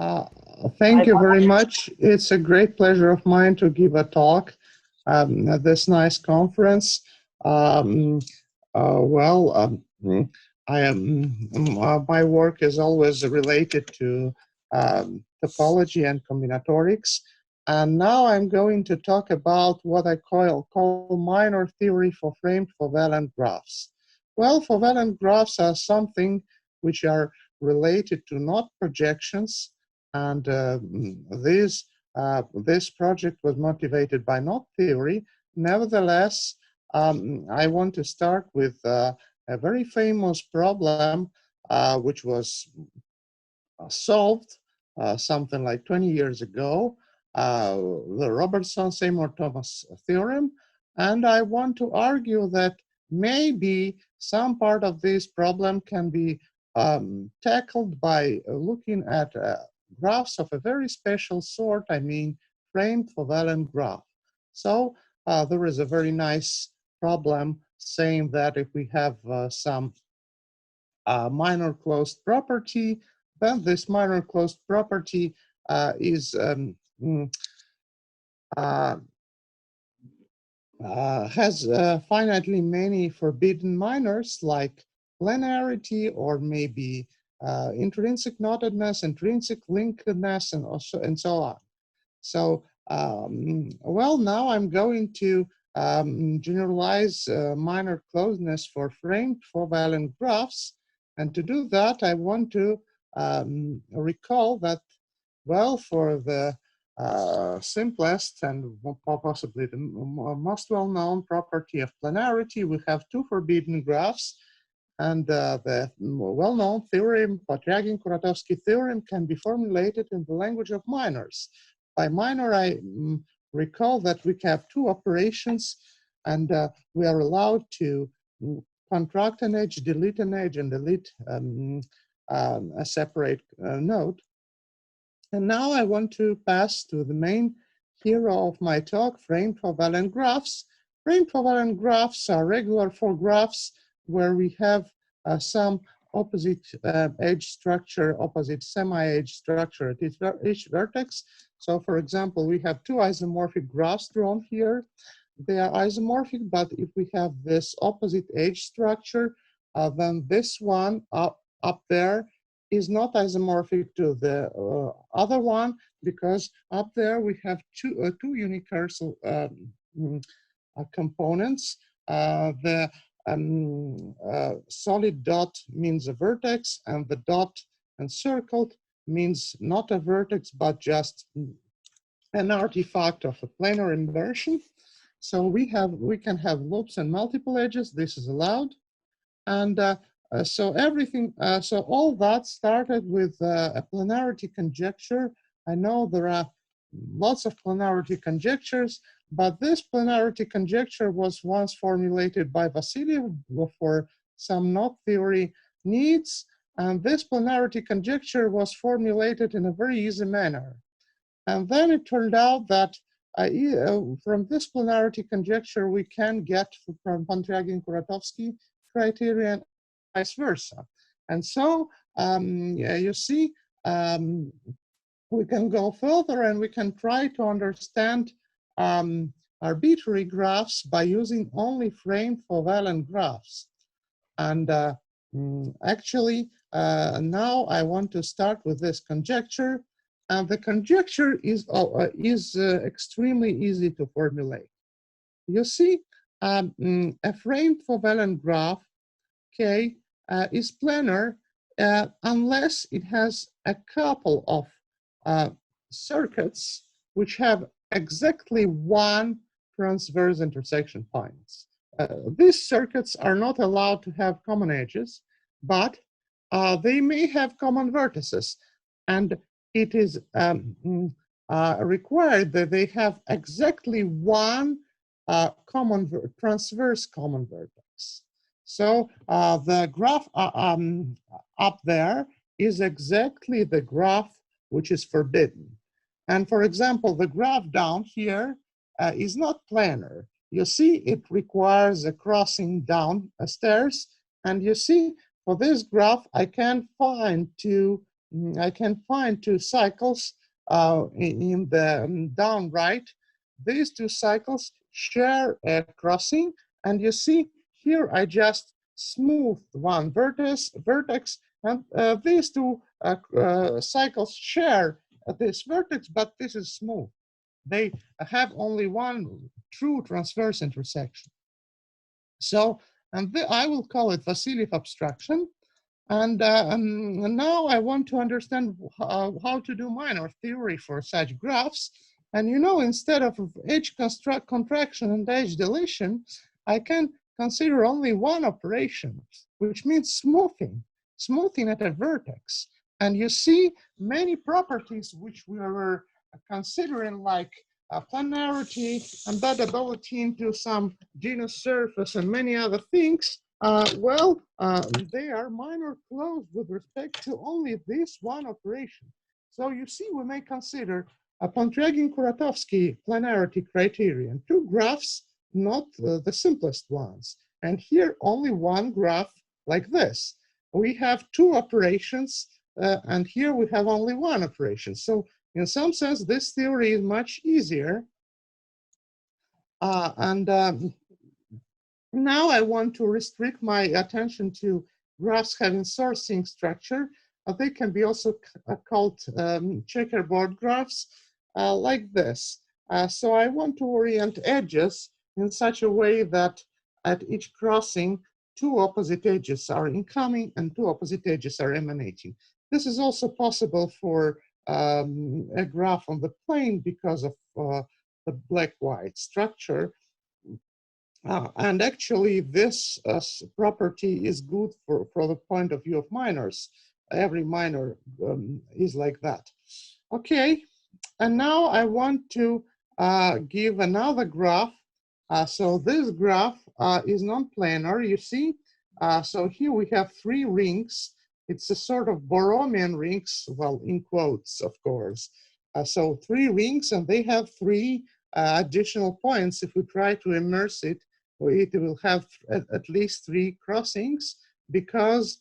Uh, Thank you very much. It's a great pleasure of mine to give a talk at this nice conference. Um, I am my work is always related to topology and combinatorics, and now I'm going to talk about what I call minor theory for framed covalent graphs. Well, covalent graphs are something which are related to knot projections. And this project was motivated by knot theory. Nevertheless, I want to start with a very famous problem which was solved something like 20 years ago, the Robertson-Seymour-Thomas theorem. And I want to argue that maybe some part of this problem can be tackled by looking at graphs of a very special sort, I mean, framed covalent graph. So there is a very nice problem saying that if we have some minor closed property, then this minor closed property has finitely many forbidden minors like linearity or maybe intrinsic knottedness, intrinsic linkedness, and so on. So, well, now I'm going to generalize minor closeness for framed covalent graphs. And to do that, I want to recall that, well, for the simplest and possibly the most well-known property of planarity, we have two forbidden graphs. And the well-known theorem, Potyagin-Kuratowski theorem, can be formulated in the language of minors. By minor, I recall that we have two operations, and we are allowed to contract an edge, delete an edge, and delete a separate node. And now I want to pass to the main hero of my talk, framed covalent graphs. Framed covalent graphs are regular for graphs where we have some opposite edge structure, opposite semi-edge structure at each vertex. So for example, we have two isomorphic graphs drawn here. They are isomorphic, but if we have this opposite edge structure, then this one up there is not isomorphic to the other one, because up there we have two unicursal components. The solid dot means a vertex, and the dot encircled means not a vertex, but just an artifact of a planar inversion. So we can have loops and multiple edges. This is allowed, and so everything. So all that started with a planarity conjecture. I know there are lots of planarity conjectures, but this planarity conjecture was once formulated by Vassily for some knot theory needs, and this planarity conjecture was formulated in a very easy manner. And then it turned out that from this planarity conjecture, we can get from Potyagin-Kuratowski criterion, vice versa. And so you see, we can go further and we can try to understand arbitrary graphs by using only framed covalent graphs. And actually, now I want to start with this conjecture. And the conjecture is extremely easy to formulate. You see, a framed covalent graph, K, is planar unless it has a couple of circuits which have exactly one transverse intersection points. These circuits are not allowed to have common edges, but they may have common vertices. And it is required that they have exactly one transverse common vertex. So the graph up there is exactly the graph which is forbidden. And for example, the graph down here is not planar. You see, it requires a crossing down stairs. And you see, for this graph, I can find two I can find two cycles in the down right. These two cycles share a crossing, and you see here I just smoothed one vertex, and these two cycles share this vertex, but this is smooth. They have only one true transverse intersection. So, and I will call it Vassiliev abstraction. And now I want to understand how to do minor theory for such graphs. And you know, instead of edge contraction and edge deletion, I can consider only one operation, which means smoothing at a vertex. And you see many properties which we were considering, like planarity, embeddability into some genus surface, and many other things. They are minor closed with respect to only this one operation. So you see, we may consider a Pontryagin-Kuratowski planarity criterion, two graphs, not the simplest ones. And here only one graph like this. We have two operations, and here we have only one operation. So in some sense, this theory is much easier. Now I want to restrict my attention to graphs having sourcing structure. They can be also called checkerboard graphs like this. So I want to orient edges in such a way that at each crossing, two opposite edges are incoming and two opposite edges are emanating. This is also possible for a graph on the plane because of the black-white structure. And actually, this property is good for the point of view of minors. Every minor is like that. Okay, and now I want to give another graph. So this graph is non-planar, you see. So here we have three rings. It's a sort of Borromean rings, well, in quotes, of course. So three rings, and they have three additional points. If we try to immerse it, it will have at least three crossings because,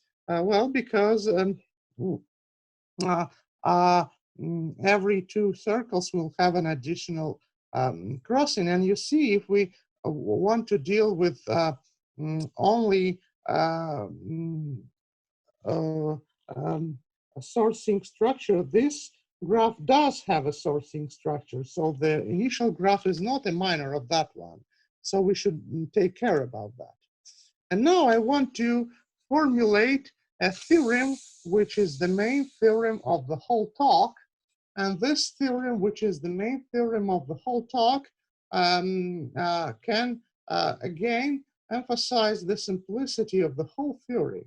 every two circles will have an additional crossing. And you see, if we want to deal with only a sourcing structure, this graph does have a sourcing structure. So the initial graph is not a minor of that one. So we should take care about that. And now I want to formulate a theorem, which is the main theorem of the whole talk. And this theorem, which is the main theorem of the whole talk, can again emphasize the simplicity of the whole theory.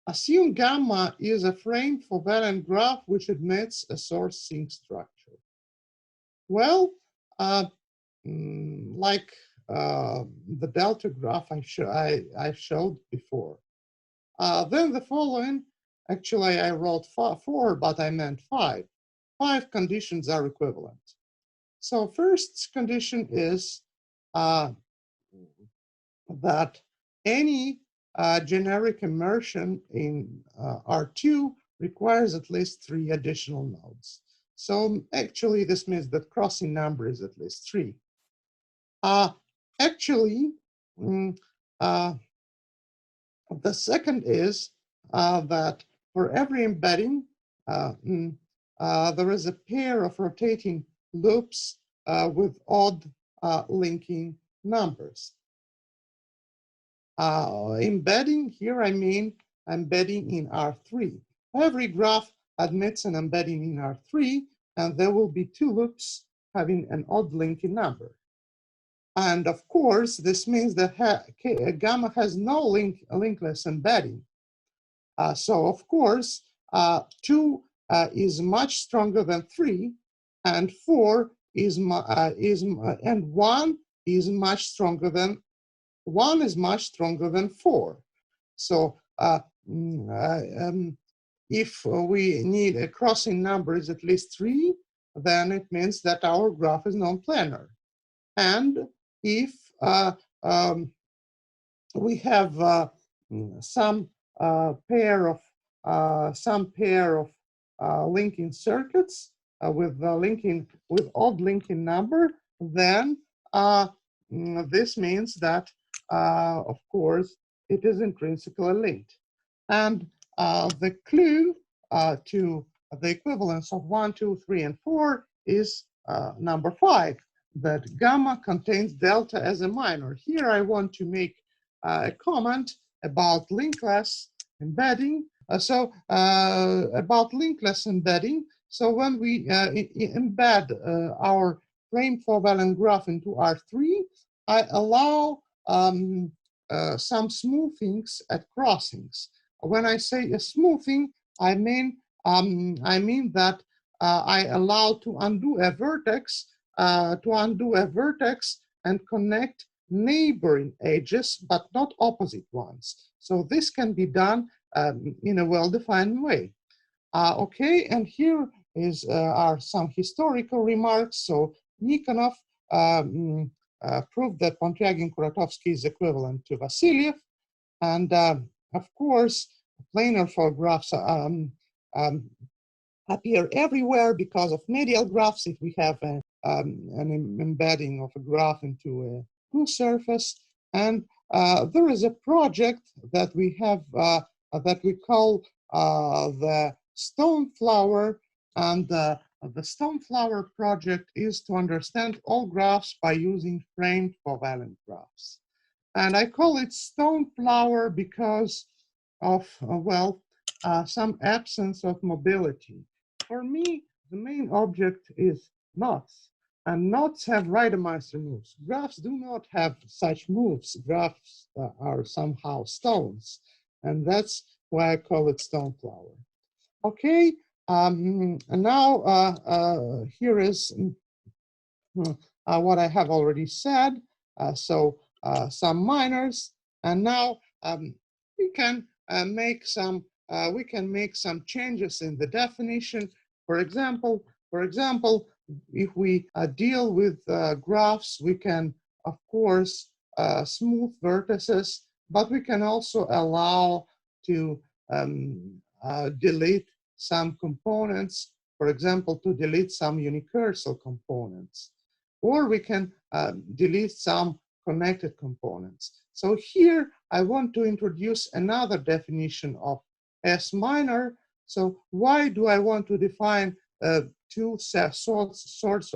Assume gamma is a frame covariant graph which admits a sourcing structure. Well, like the delta graph I showed before. Then the following, actually I wrote four, but I meant five. Five conditions are equivalent. So first condition is that any generic immersion in R2 requires at least three additional nodes. So actually this means that crossing number is at least three. Actually, the second is that for every embedding, there is a pair of rotating loops with odd linking numbers. Embedding, here I mean embedding in R3. Every graph admits an embedding in R3, and there will be two loops having an odd linking number. And of course, this means that gamma has no linkless embedding. So of course, 2 is much stronger than 3, and 4 is and 1 is much stronger than 4. So if we need a crossing number is at least 3, then it means that our graph is non-planar. And if we have some pair of some pair of linking circuits with odd linking number, then this means that, of course, it is intrinsically linked. And the clue to the equivalence of 1, 2, 3, and 4 is number 5, that gamma contains delta as a minor. Here I want to make a comment about linkless embedding. About linkless embedding, so when we embed our frame 4-valent graph into R3, I allow some smoothings at crossings. When I say a smoothing, I mean that I allow to undo a vertex and connect neighboring edges, but not opposite ones. So this can be done in a well-defined way. Okay, and here are some historical remarks. So Nikonov proved that Pontryagin-Kuratowski is equivalent to Vassiliev, and of course, planar for graphs appear everywhere because of medial graphs. If we have an embedding of a graph into a two surface, and there is a project that we have that we call the Stoneflower, and the Stoneflower project is to understand all graphs by using framed covalent graphs. And I call it Stoneflower because of, some absence of mobility. For me, the main object is knots, and knots have Reidemeister moves. Graphs do not have such moves. Graphs are somehow stones, and that's why I call it Stoneflower. Okay, and now here is what I have already said. Some minors, and now we can make some changes in the definition. For example, if we deal with graphs, we can, of course, smooth vertices, but we can also allow to delete some components, for example, to delete some unicursal components, or we can delete some connected components. So here I want to introduce another definition of S minor. So why do I want to define two sorts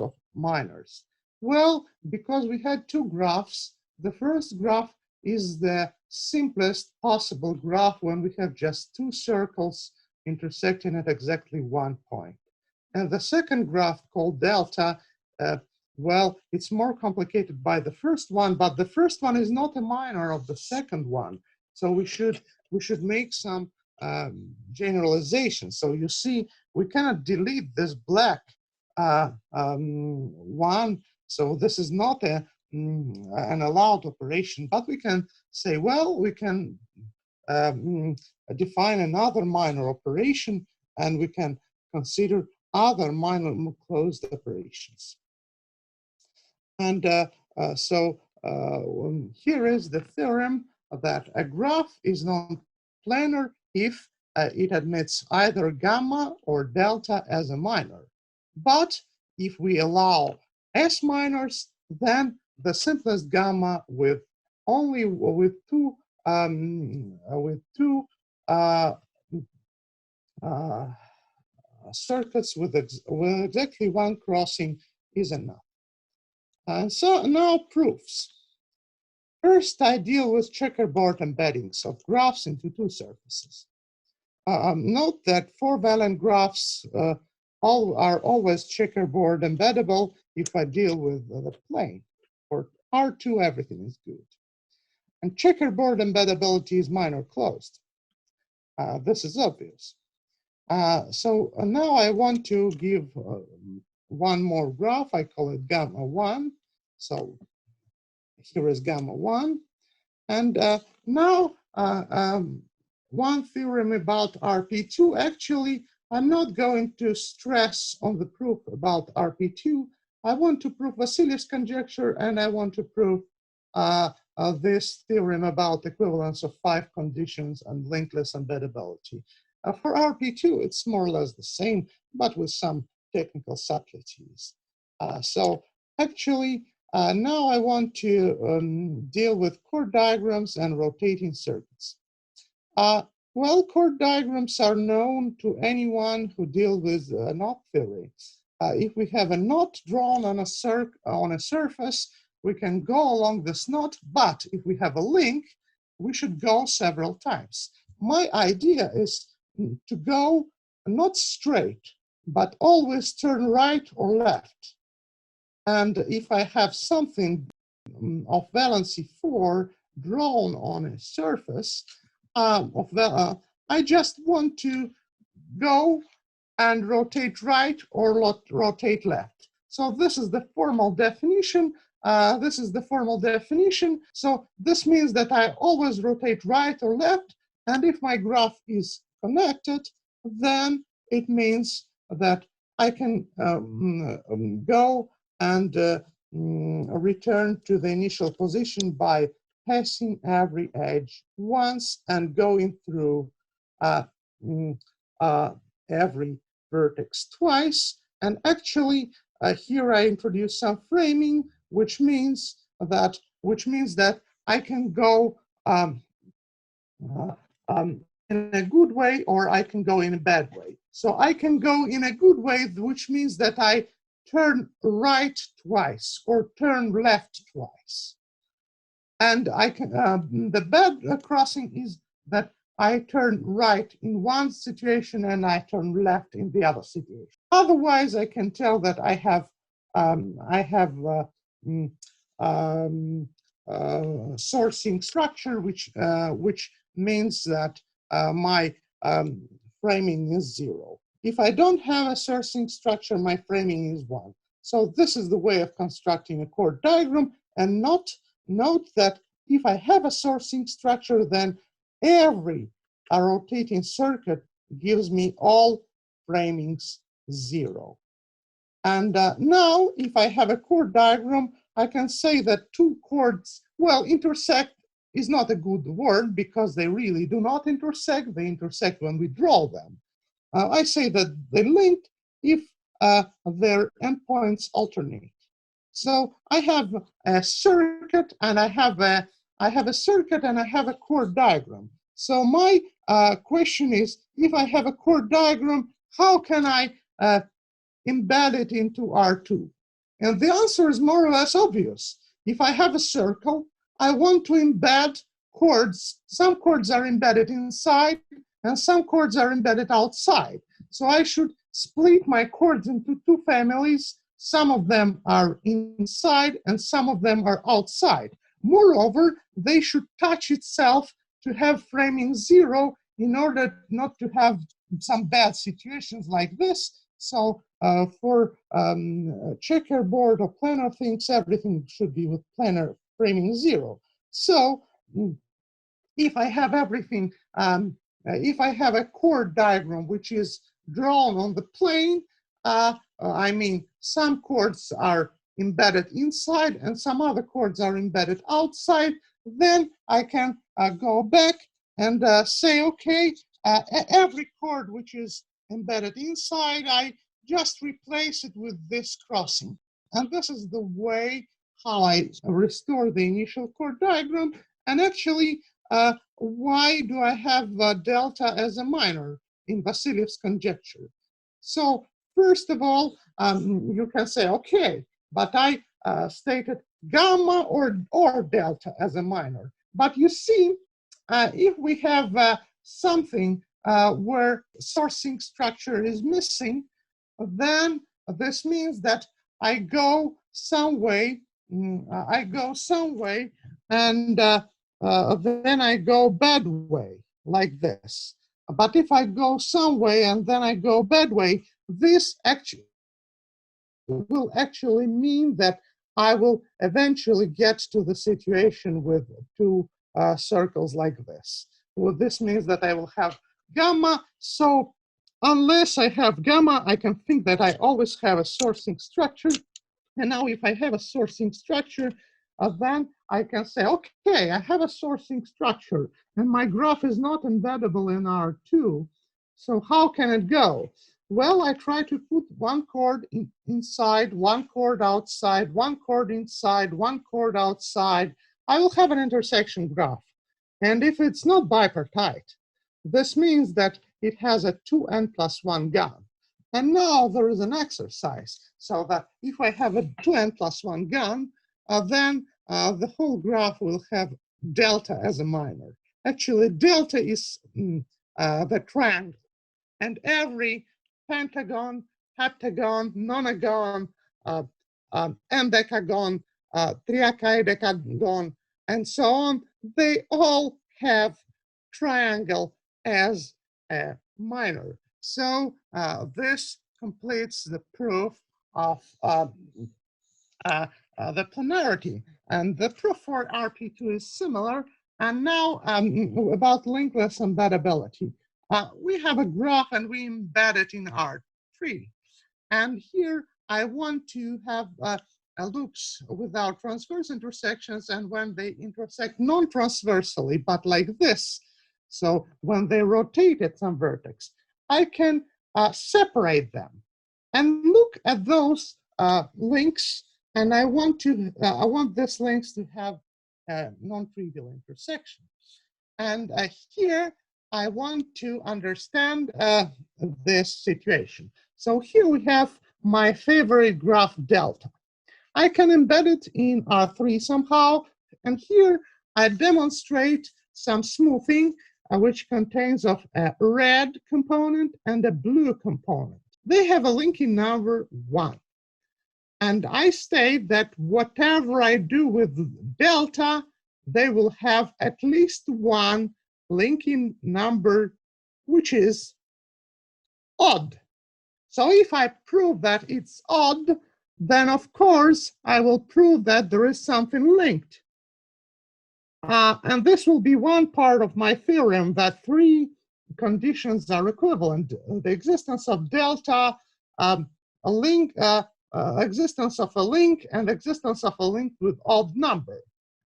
of minors? Well, because we had two graphs. The first graph is the simplest possible graph when we have just two circles intersecting at exactly one point. And the second graph, called delta, well, it's more complicated by the first one, but the first one is not a minor of the second one. So we should make some generalization. So you see, we cannot delete this black one. So this is not an allowed operation, but we can say, well, we can define another minor operation, and we can consider other minor closed operations. And here is the theorem that a graph is non-planar if it admits either gamma or delta as a minor. But if we allow S minors, then the simplest gamma with two circuits with exactly one crossing is enough. And so now proofs. First, I deal with checkerboard embeddings of graphs into two surfaces. Note that 4-valent graphs are always checkerboard embeddable if I deal with the plane. For R2, everything is good. And checkerboard embeddability is minor closed. This is obvious. So now I want to give one more graph. I call it gamma 1. So here is gamma 1. And now one theorem about RP2. Actually, I'm not going to stress on the proof about RP2. I want to prove Vassiliev's conjecture, and I want to prove this theorem about equivalence of 5 conditions and linkless embeddability. For RP2, it's more or less the same, but with some technical subtleties. So actually, now I want to deal with chord diagrams and rotating circuits. Well, chord diagrams are known to anyone who deals with knot theory. If we have a knot drawn on a surface, we can go along this knot, but if we have a link, we should go several times. My idea is to go not straight, but always turn right or left. And if I have something of valency 4 drawn on a surface, I just want to go and rotate right or rotate left. So this is the formal definition. So this means that I always rotate right or left. And if my graph is connected, then it means that I can go and return to the initial position by passing every edge once and going through every vertex twice. And actually, here I introduce some framing, which means that I can go in a good way, or I can go in a bad way. So I can go in a good way, which means that I turn right twice or turn left twice. And I can the bad crossing is that I turn right in one situation and I turn left in the other situation. Otherwise, I can tell that I have sourcing structure, which means that my framing is 0. If I don't have a sourcing structure, my framing is 1. So this is the way of constructing a chord diagram. And note that if I have a sourcing structure, then every rotating circuit gives me all framings 0. And now, if I have a chord diagram, I can say that two chords, well, intersect is not a good word because they really do not intersect. They intersect when we draw them. I say that they linked if their endpoints alternate. So I have a circuit and I have a circuit and I have a chord diagram. So my question is, if I have a chord diagram, how can I embed it into R2? And the answer is more or less obvious. If I have a circle, I want to embed chords. Some chords are embedded inside and some chords are embedded outside. So I should split my chords into two families. Some of them are inside and some of them are outside. Moreover, they should touch itself to have framing 0 in order not to have some bad situations like this. So for checkerboard or planar things, everything should be with planar framing 0. So if I have everything, if I have a chord diagram which is drawn on the plane, I mean, some chords are embedded inside and some other chords are embedded outside, then I can go back and say, okay, every chord which is embedded inside, I just replace it with this crossing. And this is the way how I restore the initial chord diagram. And actually, why do I have delta as a minor in Vasiliev's conjecture? So first of all, you can say, okay, but I stated gamma or delta as a minor. But you see, if we have something where sourcing structure is missing, then this means that I go some way, and then I go bad way, like this. But if I go some way and then I go bad way, this will actually mean that I will eventually get to the situation with two circles like this. Well, this means that I will have gamma. So unless I have gamma, I can think that I always have a sourcing structure. And now if I have a sourcing structure, then I can say, okay, I have a sourcing structure and my graph is not embeddable in R2. So how can it go? Well, I try to put one chord inside, one chord outside, one chord inside, one chord outside. I will have an intersection graph. And if it's not bipartite, this means that it has a 2n+1 gun. And now there is an exercise, so that if I have a 2n+1 gun, then the whole graph will have delta as a minor. Actually, delta is the triangle. And every pentagon, heptagon, nonagon, endecagon, triacadecagon, and so on, they all have triangle as a minor. So this completes the proof of the planarity. And the proof for RP2 is similar. And now about linkless embeddability. We have a graph and we embed it in R3. And here I want to have loops without transverse intersections and when they intersect non-transversally, but like this. So when they rotate at some vertex, I can separate them and look at those links. And I want this links to have a non-trivial intersection. And here I want to understand this situation. So here we have my favorite graph delta. I can embed it in R3 somehow. And here I demonstrate some smoothing, which contains of a red component and a blue component. They have a linking number 1. And I state that whatever I do with delta, they will have at least one linking number, which is odd. So if I prove that it's odd, then of course I will prove that there is something linked. And this will be one part of my theorem that 3 conditions are equivalent: the existence of delta, a link, existence of a link, and existence of a link with odd number.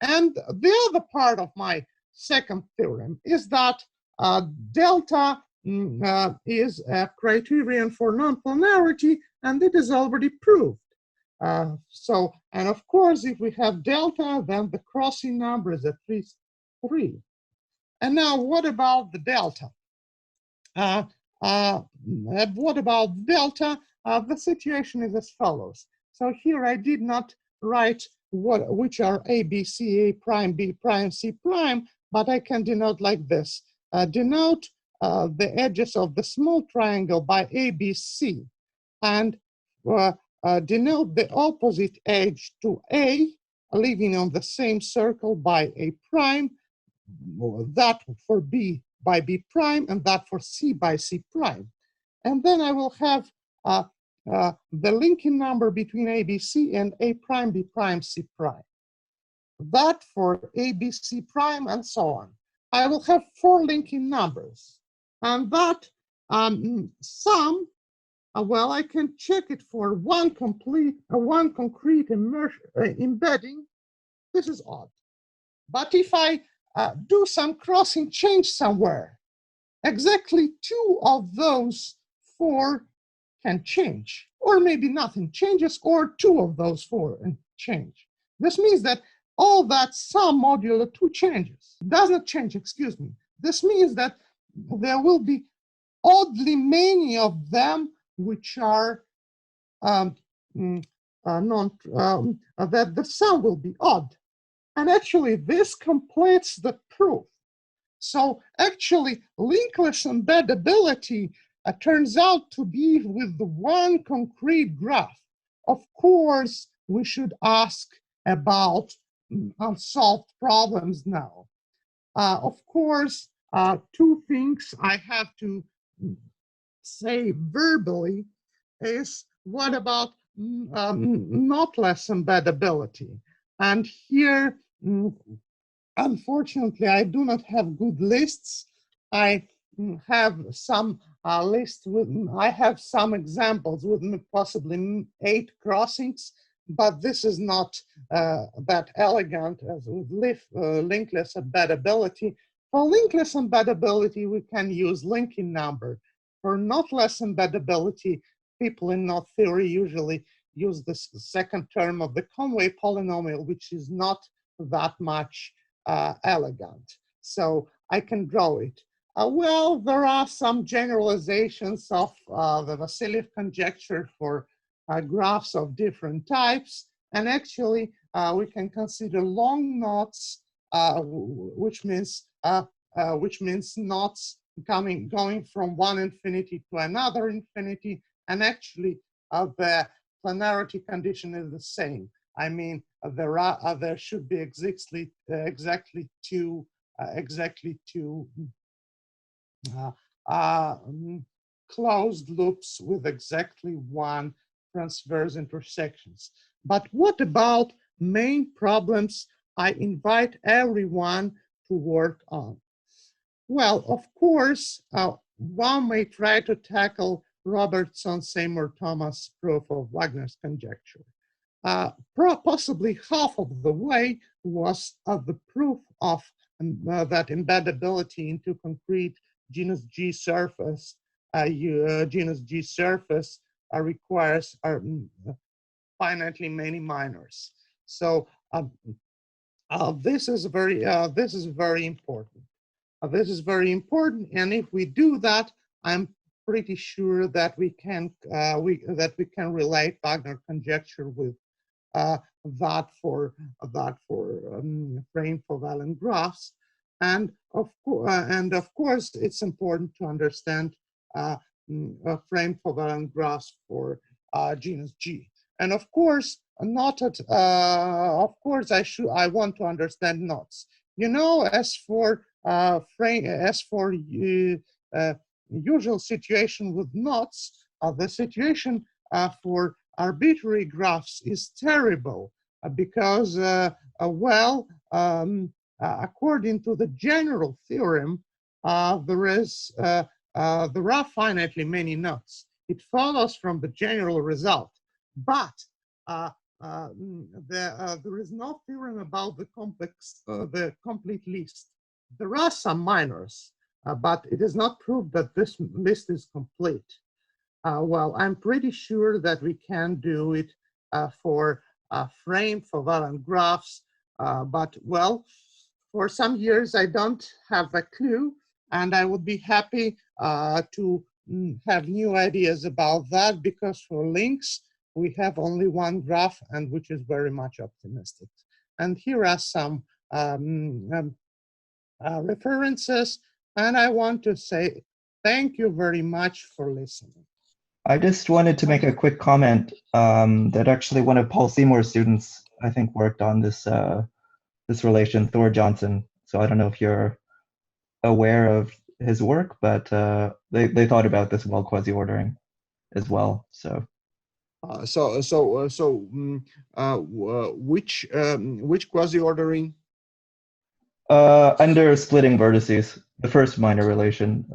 And the other part of my second theorem is that delta is a criterion for non-planarity, and it is already proved. And of course, if we have delta, then the crossing number is at least 3. And now, what about the delta? What about delta? The situation is as follows. So here I did not write which are A, B, C, A prime, B prime, C prime, but I can denote like this. Denote the edges of the small triangle by A, B, C, and denote the opposite edge to A, living on the same circle by A prime, that for B by B prime, and that for C by C prime. And then I will have the linking number between A, B, C and A prime, B prime, C prime. That for A, B, C prime, and so on. I will have 4 linking numbers. And that sum, well, I can check it for one concrete embedding. This is odd. But if I do some crossing change somewhere, exactly 2 of those 4 can change, or maybe nothing changes, or 2 of those 4 change. This means that all that sum modulo 2 changes. Does not change, excuse me. This means that there will be oddly many of them which are that the sum will be odd. And actually, this completes the proof. So actually, linkless embeddability turns out to be with the one concrete graph. Of course, we should ask about unsolved problems now. Of course, 2 things I have to say verbally is what about knotless embeddability? And here, unfortunately, I do not have good lists. I have some lists with, I have some examples with possibly 8 crossings, but this is not that elegant as with linkless embeddability. For linkless embeddability, we can use linking number. for knotless embeddability, people in knot theory usually use the second term of the Conway polynomial, which is not that much elegant. So I can draw it. Well, there are some generalizations of the Vassily conjecture for graphs of different types. And actually, we can consider long knots, which means knots going from one infinity to another infinity. And actually, the planarity condition is the same. I mean, there should be exactly two closed loops with exactly one transverse intersections. But what about main problems I invite everyone to work on? Well, of course, one may try to tackle Robertson-Seymour-Thomas proof of Wagner's conjecture. Possibly half of the way was the proof of that embeddability into concrete genus G surface. Genus G surface requires finitely many minors. So this is very important. This is very important, and if we do that, I'm pretty sure that we can relate Wagner conjecture with that for frame for valence graphs, and of course it's important to understand frame for valence graphs for genus G, and of course not at of course I want to understand knots. You know, as for usual situation with knots, the situation for arbitrary graphs is terrible because, according to the general theorem, there are finitely many knots. It follows from the general result, but there is no theorem about the complete list. There are some minors, but it is not proved that this list is complete. Well, I'm pretty sure that we can do it for frame for valence graphs, but well, for some years I don't have a clue, and I would be happy to have new ideas about that, because for links we have only one graph, and which is very much optimistic. And here are some references, and I want to say thank you very much for listening. I just wanted to make a quick comment that actually one of Paul Seymour's students, I think, worked on this this relation, Thor Johnson. So I don't know if you're aware of his work, but they thought about this well quasi-ordering as well. So. Which quasi-ordering? Under splitting vertices, the first minor relation.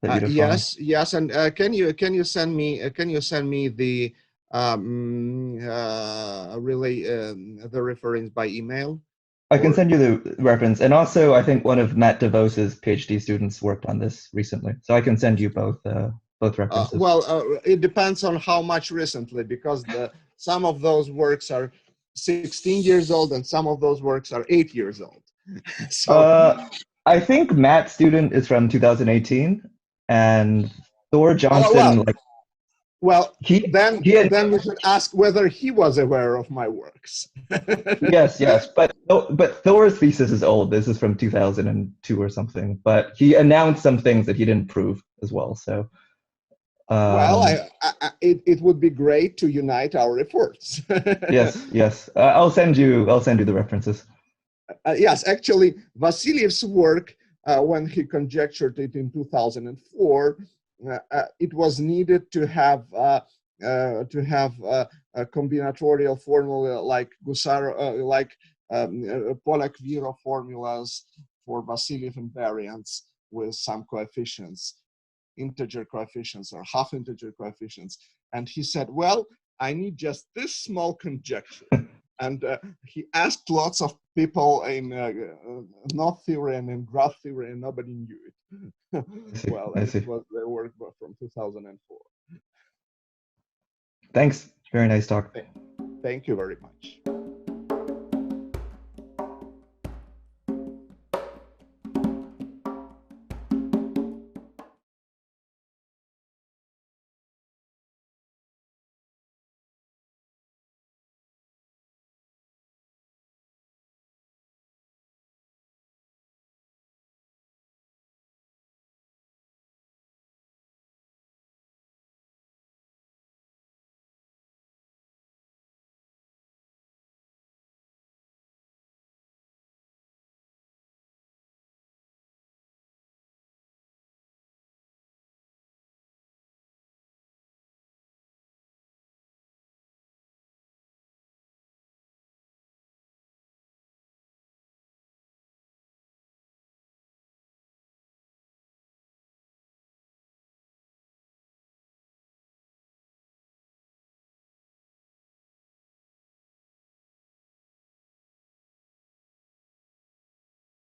Yes, and can you send me the the reference by email? I can send you the reference, and also I think one of Matt DeVos's PhD students worked on this recently, so I can send you both references. It depends on how much recently, because some of those works are 16 years old and some of those works are 8 years old. So I think Matt's student is from 2018, and Thor Johnson, then we should ask whether he was aware of my works. yes, but Thor's thesis is old. This is from 2002 or something, but he announced some things that he didn't prove as well. So, it would be great to unite our efforts. yes. I'll send you the references. Yes, actually, Vassiliev's work, when he conjectured it in 2004, it was needed to have a combinatorial formula like Pollack-Viro formulas for Vassiliev invariants with some coefficients, integer coefficients or half-integer coefficients. And he said, well, I need just this small conjecture. And he asked lots of people in knot theory and in graph theory, and nobody knew it. Well, I and see. it was the work from 2004. Thanks. Very nice talk. Thank you very much.